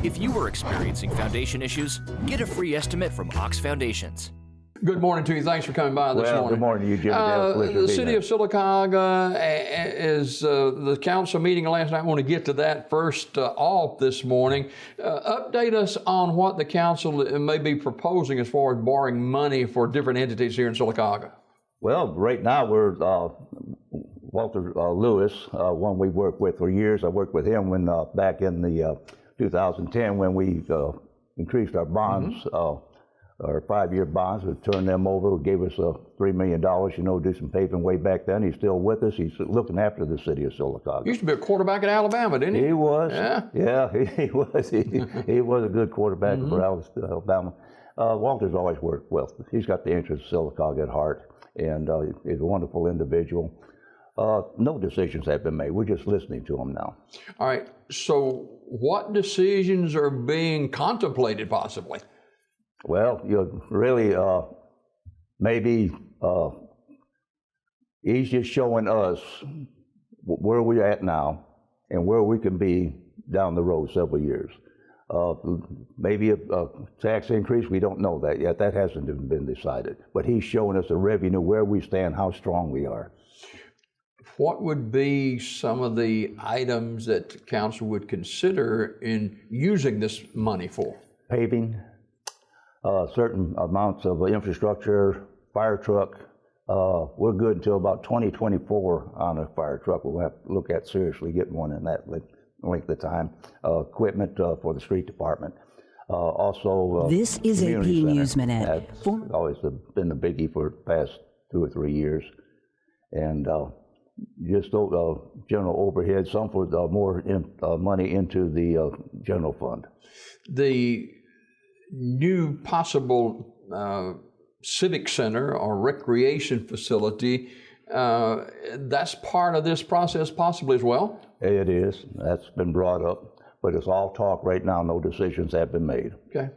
If you are experiencing foundation issues, get a free estimate from Ox Foundations. Good morning to you. Thanks for coming by this morning. Good morning to you, Jim. The city of Sylacauga is the council meeting last night. I want to get to that first off this morning. Update us on what the council may be proposing as far as borrowing money for different entities here in Sylacauga. Well, right now we're Walter Lewis, one we worked with for years. I worked with him when back in the 2010 when we increased our bonds. Our 5-year bonds, we turned them over, gave us $3 million, do some paving way back then. He's still with us. He's looking after the city of Sylacauga. Used to be a quarterback at Alabama, didn't he? He was. Yeah, he was. He was a good quarterback for Alabama. Walter's always worked well. He's got the interest of Sylacauga at heart, and he's a wonderful individual. No decisions have been made. We're just listening to him now. All right. So what decisions are being contemplated possibly? Well, really, maybe he's just showing us where we're at now and where we can be down the road several years. Maybe a tax increase, we don't know that yet. That hasn't even been decided. But he's showing us the revenue, where we stand, how strong we are. What would be some of the items that council would consider in using this money for? Paving. Certain amounts of infrastructure, fire truck. We're good until about 2024 on a fire truck. We'll have to look at seriously getting one in that length of time. Equipment for the street department. Also, this is AP News Minute. That's always been the biggie for the past 2 or 3 years. And just general overhead, some for more money into the general fund. The new possible civic center or recreation facility, that's part of this process possibly as well? It is. That's been brought up, but it's all talk right now. No decisions have been made. Okay.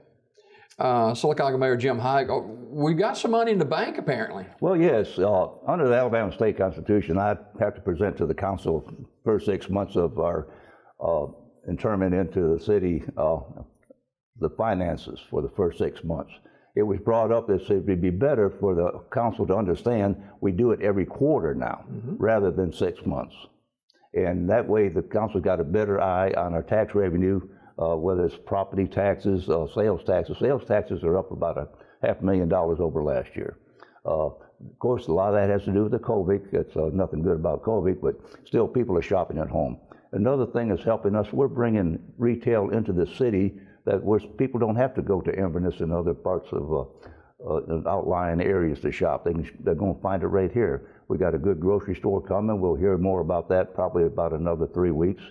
Sylacauga Mayor Jim Heigl, we got some money in the bank apparently. Well, yes. Under the Alabama State Constitution, I have to present to the council first 6 months of our internment into the city the finances for the first 6 months. It was brought up that it would be better for the council to understand we do it every quarter now rather than 6 months. And that way the council got a better eye on our tax revenue, whether it's property taxes, sales taxes. Sales taxes are up about $500,000 over last year. Of course, a lot of that has to do with the COVID. It's nothing good about COVID, but still people are shopping at home. Another thing that's helping us, we're bringing retail into the city that people don't have to go to Inverness and other parts of outlying areas to shop. They're going to find it right here. We got a good grocery store coming. We'll hear more about that probably about another 3 weeks.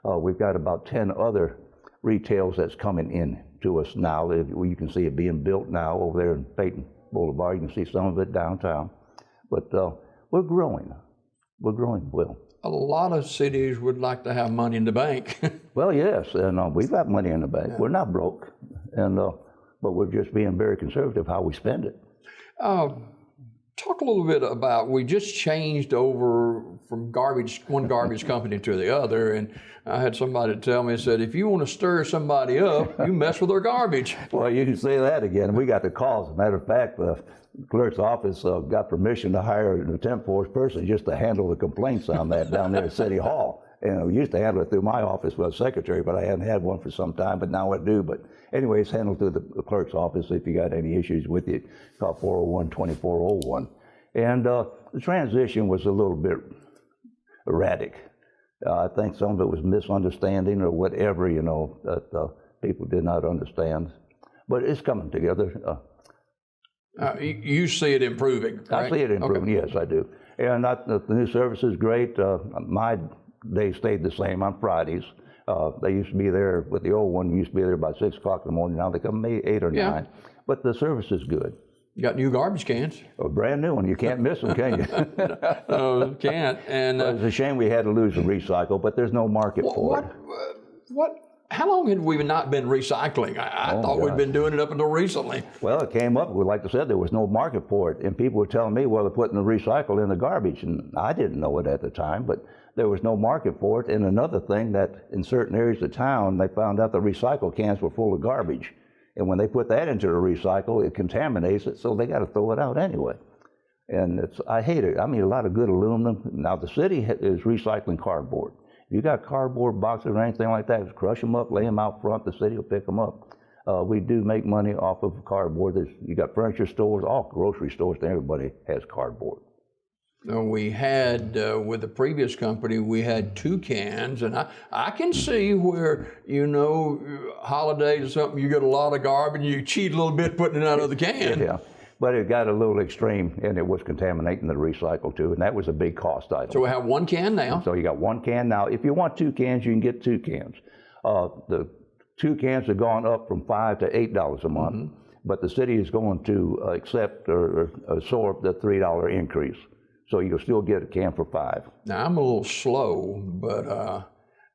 We've got about 10 other retails that's coming in to us now. You can see it being built now over there in Peyton Boulevard. You can see some of it downtown. But we're growing. We're growing well. A lot of cities would like to have money in the bank. Well, yes, and we've got money in the bank. Yeah. We're not broke, and but we're just being very conservative how we spend it. Talk a little bit about, we just changed over from one garbage company to the other, and I had somebody tell me, said, if you want to stir somebody up, you mess with their garbage. Well, you can say that again. We got the calls. As a matter of fact, the clerk's office got permission to hire a temp force person just to handle the complaints on that down there at City Hall. And we used to handle it through my office with a secretary, but I hadn't had one for some time, but now I do. But anyway, it's handled through the clerk's office. If you got any issues with it, call 401-2401. And the transition was a little bit erratic. I think some of it was misunderstanding or whatever, that people did not understand. But it's coming together. You see it improving, right? I see it improving, okay. Yes, I do. And the new service is great. My day stayed the same on Fridays. They used to be there, with the old one, used to be there by 6 o'clock in the morning. Now they come 8 or 9. But the service is good. You got new garbage cans. A brand new one. You can't miss them, can you? No, you can't. And it's a shame we had to lose the recycle, but there's no market for it. What how long had we not been recycling? I thought we'd been doing it up until recently. Well, it came up, like I said, there was no market for it. And people were telling me, well, they're putting the recycle in the garbage. And I didn't know it at the time, but there was no market for it. And another thing, that in certain areas of town, they found out the recycle cans were full of garbage. And when they put that into the recycle, it contaminates it, so they got to throw it out anyway. And I hate it. I mean, a lot of good aluminum. Now, the city is recycling cardboard. If you got cardboard boxes or anything like that, just crush them up, lay them out front, the city will pick them up. We do make money off of cardboard. You got furniture stores, all grocery stores, everybody has cardboard. We had, with the previous company, we had 2 cans, and I can see where, holidays or something, you get a lot of garbage, you cheat a little bit putting it out of the can. Yeah. But it got a little extreme, and it was contaminating the recycle too, and that was a big cost item. So we have 1 can now. So you got 1 can now. If you want 2 cans, you can get 2 cans. The 2 cans have gone up from $5 to $8 a month, but the city is going to accept or absorb the $3 increase. So you'll still get a can for $5. Now, I'm a little slow, but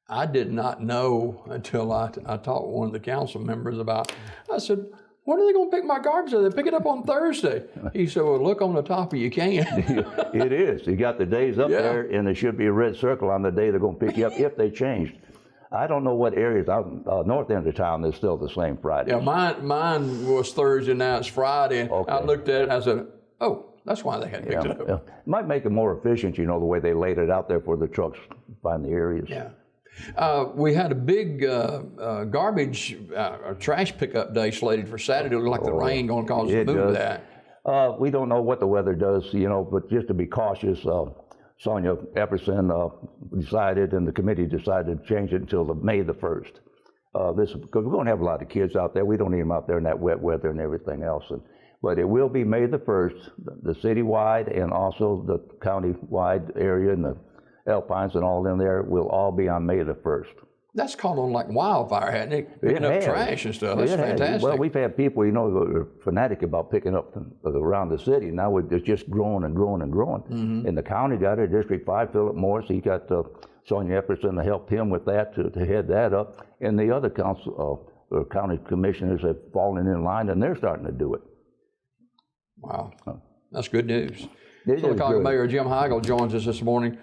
I did not know until I talked with one of the council members about, I said, when are they going to pick my garbage up? They pick it up on Thursday. He said, well, look on the top of your can. It is. You got the days up there, and there should be a red circle on the day they're going to pick you up if they changed. I don't know what areas, out north end of town, they're still the same Friday. Yeah, mine was Thursday, now it's Friday. And I looked at it and I said, oh, that's why they hadn't picked it up. Yeah. It might make it more efficient, the way they laid it out there for the trucks find the areas. Yeah. We had a big garbage trash pickup day slated for Saturday. It looked like the rain going to cause us to move that. We don't know what the weather does, but just to be cautious, Sonia Epperson decided, and the committee decided to change it until May the 1st. Because we're going to have a lot of kids out there. We don't need them out there in that wet weather and everything else. But it will be May the 1st, the citywide and also the county-wide area and the Alpines and all in there will all be on May the 1st. That's caught on like wildfire, hadn't it? Picking up trash and stuff. That's fantastic. Well, we've had people, who are fanatic about picking up around the city. Now it's just growing and growing and growing. And the county got it, District 5, Philip Morris, he got Sonia Epperson to help him with that, to head that up. And the other county commissioners have fallen in line, and they're starting to do it. Wow, that's good news. Sylacauga Mayor Jim Heigl joins us this morning.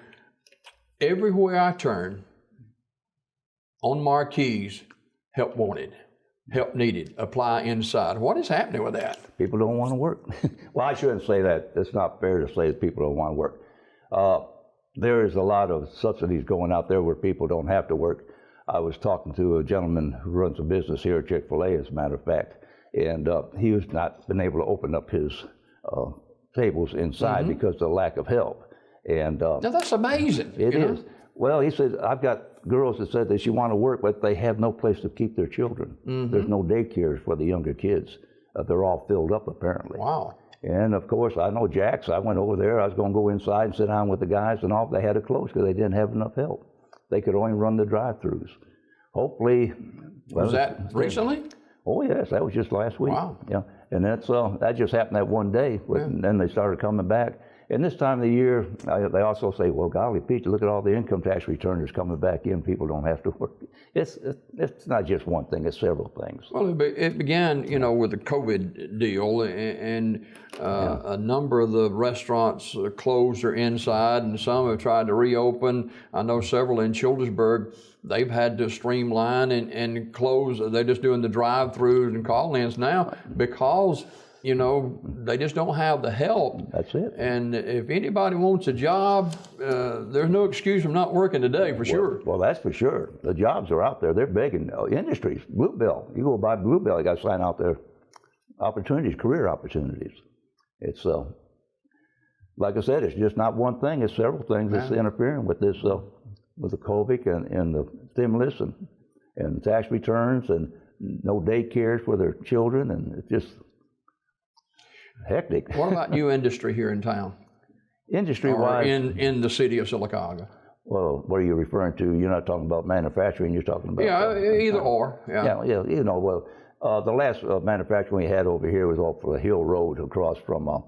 Everywhere I turn, on marquees, help wanted, help needed, apply inside. What is happening with that? People don't want to work. Well, I shouldn't say that. It's not fair to say that people don't want to work. There is a lot of subsidies going out there where people don't have to work. I was talking to a gentleman who runs a business here at Chick-fil-A, as a matter of fact, and he has not been able to open up his tables inside because of the lack of help. And now that's amazing. It is. Well, he said, I've got girls that said that she want to work, but they have no place to keep their children. There's no daycares for the younger kids. They're all filled up, apparently. Wow. And, of course, I know Jack's. I went over there. I was going to go inside and sit down with the guys and all. They had to close because they didn't have enough help. They could only run the drive-thrus. Hopefully. Was that recently? Oh, yes. That was just last week. Wow. Yeah. And that just happened that one day. And then they started coming back. And this time of the year, they also say, well, golly, Pete, look at all the income tax returners coming back in. People don't have to work. It's not just one thing. It's several things. Well, it began, with the COVID deal, and a number of the restaurants closed their inside, and some have tried to reopen. I know several in Childersburg, they've had to streamline and close. They're just doing the drive-thrus and call-ins now because they just don't have the help. That's it. And if anybody wants a job, there's no excuse from not working today, for sure. Well, that's for sure. The jobs are out there. They're begging. Industries, Bluebell. You go by Bluebell, you got to sign out there. Opportunities, career opportunities. It's, like I said, it's just not one thing. It's several things that's interfering with this, with the COVID and the stimulus and tax returns and no daycares for their children, and it's just hectic. What about new industry here in town? Industry-wise? In the city of Sylacauga. Well, what are you referring to? You're not talking about manufacturing, you're talking about... Yeah, either or. Yeah, the last manufacturing we had over here was off the Hill Road across from out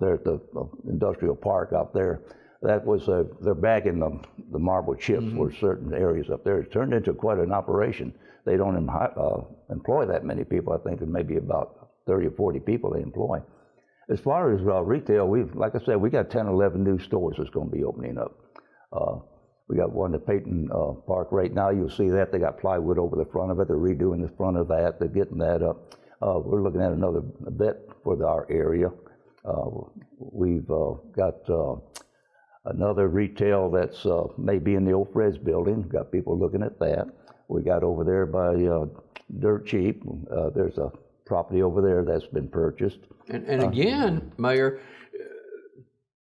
there at the industrial park out there. that was they're bagging the marble chips for certain areas up there. It turned into quite an operation. They don't employ that many people. I think there may be about 30 or 40 people they employ. As far as retail, like I said, we got 10, 11 new stores that's going to be opening up. We got one at Peyton Park right now. You'll see that. They got plywood over the front of it. They're redoing the front of that. They're getting that up. We're looking at another vet for our area. We've got another retail that's maybe in the old Fred's building. Got people looking at that. We got over there by Dirt Cheap. There's a property over there that's been purchased. And again, Mayor,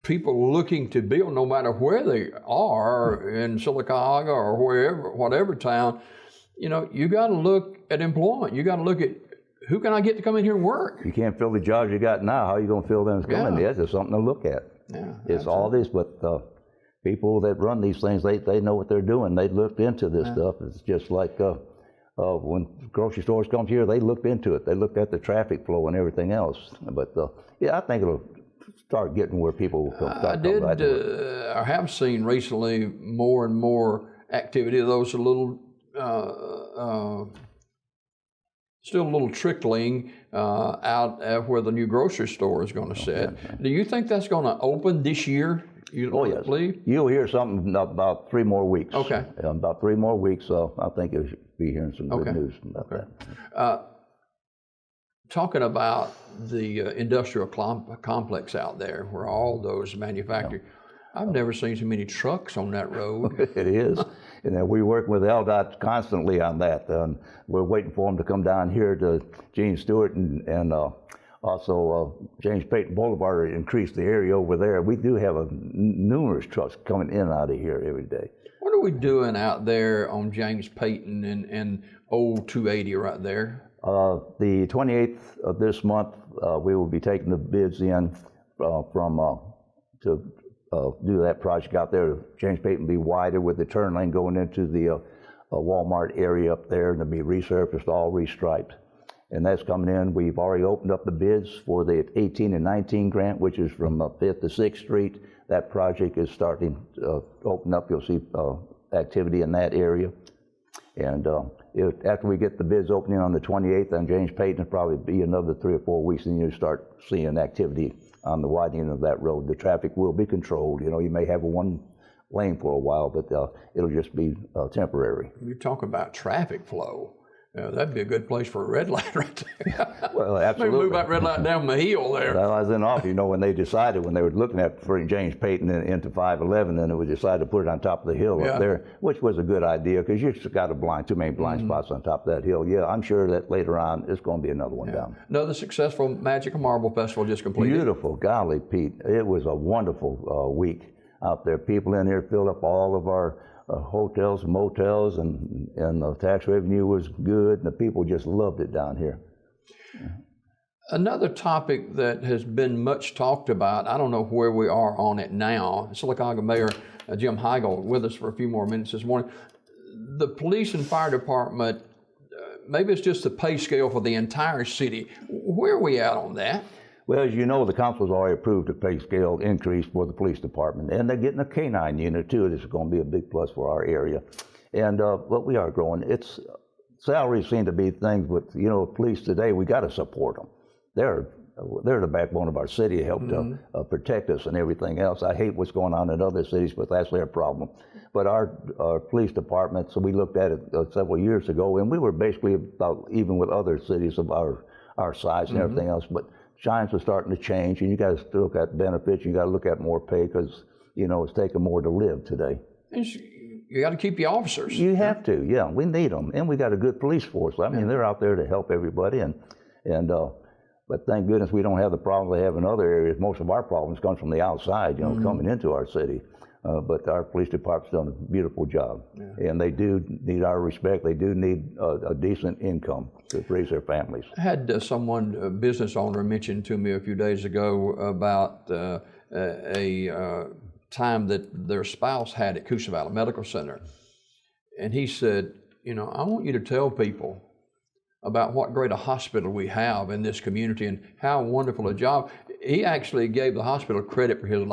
people looking to build, no matter where they are in Sylacauga or wherever, whatever town, you got to look at employment. You got to look at who can I get to come in here and work. You can't fill the jobs you got now. How are you going to fill them coming? Yes, there's something to look at. Yeah, it's all this, but people that run these things, they know what they're doing. They looked into this stuff. It's just like when grocery stores come here, they looked into it. They looked at the traffic flow and everything else. But I think it'll start getting where people will come. I have seen recently more and more activity of those still a little trickling out at where the new grocery store is going to sit. Do you think that's going to open this year? Oh, yes. Believe? You'll hear something about 3 more weeks. Okay. About 3 more weeks, so I think you'll be hearing some good news about that. Talking about the industrial complex out there where all those manufacturers, I've never seen so many trucks on that road. It is. And then we're working with LDOT constantly on that. We're waiting for them to come down here to Gene Stewart and also James Peyton Boulevard to increase the area over there. We do have numerous trucks coming in and out of here every day. What are we doing out there on James Peyton and old 280 right there? The 28th of this month, we will be taking the bids in to do that project out there. James Peyton will be wider with the turn lane going into the Walmart area up there, and it'll be resurfaced, all restriped. And that's coming in. We've already opened up the bids for the 18 and 19 grant, which is from 5th to 6th Street. That project is starting to open up. You'll see activity in that area. And after we get the bids opening on the 28th on James Peyton, it'll probably be another 3 or 4 weeks, and you'll start seeing activity on the widening of that road. The traffic will be controlled. You may have one lane for a while, but it'll just be temporary. You talk about traffic flow. That'd be a good place for a red light right there. Well, absolutely. Maybe move that red light down the hill there. Well, I was in office, when they decided, when they were looking at bringing James Peyton into 511, then it was decided to put it on top of the hill up there, which was a good idea because you just got too many blind spots on top of that hill. Yeah, I'm sure that later on there's going to be another one down. Another successful Magic Marble Festival just completed. Beautiful, golly, Pete. It was a wonderful week out there. People in here filled up all of our hotels, motels, and the tax revenue was good, and the people just loved it down here. Another topic that has been much talked about, I don't know where we are on it now, Sylacauga Mayor Jim Heigl with us for a few more minutes this morning. The police and fire department, maybe it's just the pay scale for the entire city. Where are we at on that? Well, as you know, the council's already approved a pay scale increase for the police department, and they're getting a canine unit too. This is going to be a big plus for our area. And but we are growing. Salaries seem to be things, but police today, we got to support them. They're the backbone of our city, help to protect us and everything else. I hate what's going on in other cities, but that's their problem. But our police department, so we looked at it several years ago, and we were basically about even with other cities of our size and everything else. But times are starting to change, and you got to look at benefits. You got to look at more pay because it's taking more to live today. You got to keep your officers. You have to, yeah. We need them, and we got a good police force. I mean, they're out there to help everybody, but thank goodness we don't have the problems they have in other areas. Most of our problems come from the outside, coming into our city. But our police department's done a beautiful job, and they do need our respect. They do need a decent income to raise their families. I had a business owner, mention to me a few days ago about a time that their spouse had at Coosa Valley Medical Center, and he said, I want you to tell people about what great a hospital we have in this community and how wonderful a job. He actually gave the hospital credit for his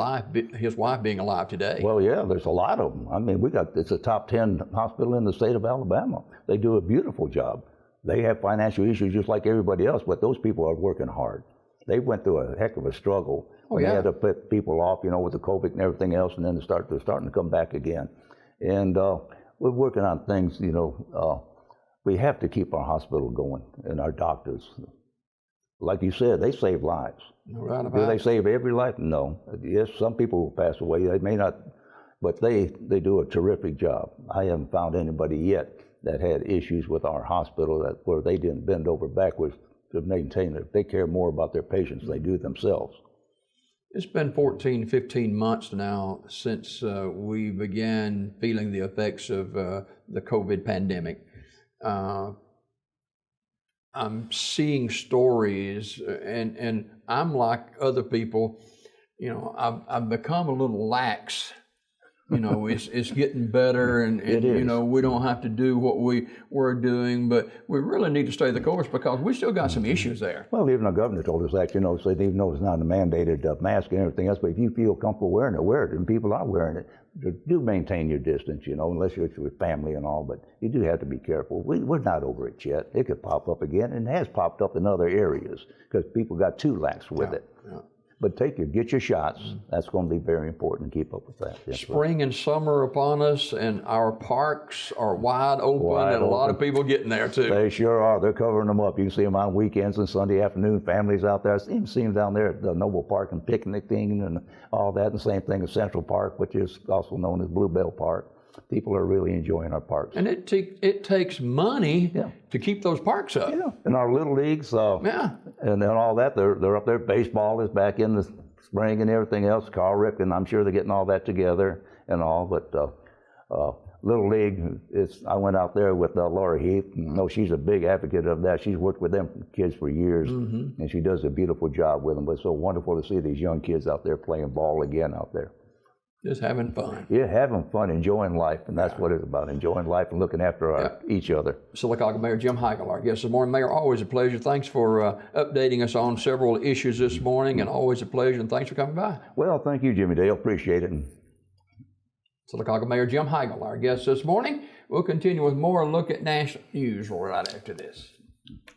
wife being alive today. Well, yeah, there's a lot of them. I mean, it's a top 10 hospital in the state of Alabama. They do a beautiful job. They have financial issues just like everybody else, but those people are working hard. They went through a heck of a struggle. Oh, yeah. They had to put people off, with the COVID and everything else, and then they're starting to come back again. And we're working on things, we have to keep our hospital going and our doctors. Like you said, they save lives. Right about Do they save every life? No. Yes, some people will pass away. They may not, but they do a terrific job. I haven't found anybody yet that had issues with our hospital where they didn't bend over backwards to maintain it. They care more about their patients than they do themselves. It's been 14, 15 months now since we began feeling the effects of the COVID pandemic. I'm seeing stories, and I'm like other people, I've become a little lax. It's getting better, and we don't have to do what we were doing, but we really need to stay the course because we still got some issues there. Well, even our governor told us that, so even though it's not a mandated mask and everything else, but if you feel comfortable wearing it, wear it, and people are wearing it. Do maintain your distance, unless you're with family and all, but you do have to be careful. We're not over it yet. It could pop up again, and it has popped up in other areas because people got too lax with it. Yeah. But get your shots. That's going to be very important to keep up with that. Yes, Spring and summer upon us, and our parks are wide open, and a lot of people getting there too. They sure are. They're covering them up. You can see them on weekends and Sunday afternoon. Families out there. I even see them down there at the Noble Park and picnicking and all that. And the same thing at Central Park, which is also known as Bluebell Park. People are really enjoying our parks. And it takes money to keep those parks up. Yeah, and our little leagues. And then all that, they're up there. Baseball is back in the spring and everything else. Carl Ripken, I'm sure they're getting all that together and all. But Little League, I went out there with Laura Heath. She's a big advocate of that. She's worked with them kids for years, and she does a beautiful job with them. But it's so wonderful to see these young kids out there playing ball again out there. Just having fun. Yeah, having fun, enjoying life, and that's what it's about, enjoying life and looking after each other. Sylacauga Mayor Jim Heigl, our guest this morning. Mayor, always a pleasure. Thanks for updating us on several issues this morning, and always a pleasure, and thanks for coming by. Well, thank you, Jimmy Dale. Appreciate it. Sylacauga Mayor Jim Heigl, our guest this morning. We'll continue with more look at national news right after this.